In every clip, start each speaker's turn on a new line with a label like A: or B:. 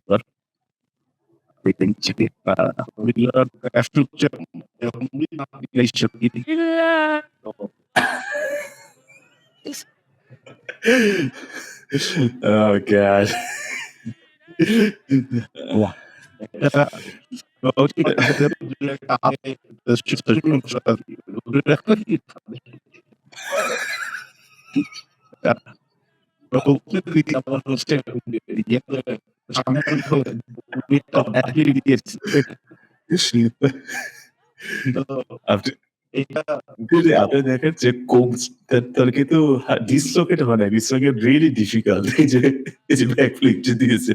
A: But I think we have to
B: Oh god. আপনি আপনি দেখেন যে তার কিন্তু ডিসলোকেট হয় না, ডিসলোকেট রিয়েলি ডিফিকাল্ট। এই যে ব্যাকফ্লিপ যে দিয়েছে।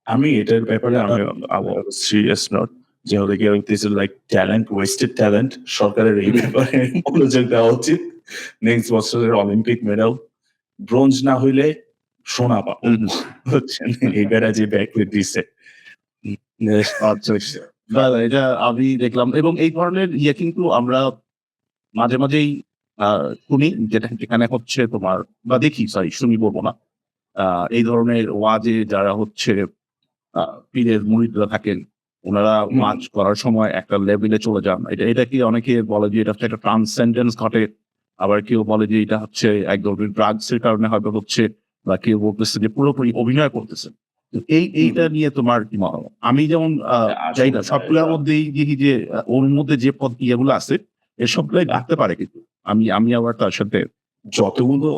B: আমি এটার ব্যাপারে আমি সিরিয়াস নট যে ওদেরকে this is like talent, wasted talent. সরকারের এই ব্যাপারে মনোযোগ দেওয়া উচিত। নেক্সট বছরের অলিম্পিক মেডাল ব্রোঞ্জ না হইলে সোনা পাবো হচ্ছেন এই বেড়া যে ব্যাকফ্লিপ দিছে।
A: এটা আমি দেখলাম এবং এই ধরনের ইয়ে কিন্তু আমরা মাঝে মাঝেই শুনি, যেখানে হচ্ছে তোমার বা দেখি, সরি শুনি বলবো না, এই ধরনের ওয়াজে যারা হচ্ছে পীরের মুরিদরা থাকেন, ওনারা ওয়াজ করার সময় একটা লেভেলে চলে যান। এটা কি অনেকে বলে যে এটা হচ্ছে একটা ট্রান্সসেন্ডেন্স ঘটে, আবার কেউ বলে যে এটা হচ্ছে এক ধরনের ড্রাগস এর কারণে হয়তো হচ্ছে, বা কেউ বলতেছে যে পুরোপুরি অভিনয় করতেছে। এইটা নিয়ে তোমার কি মতামত? আমি যেমন চাই না সবগুলোর মধ্যেই দেখি যে ওর মধ্যে যে ইয়েগুলো আছে এর সবগুলাই রাখতে পারে, কিন্তু আমি আবার তার সাথে
B: যতগুলো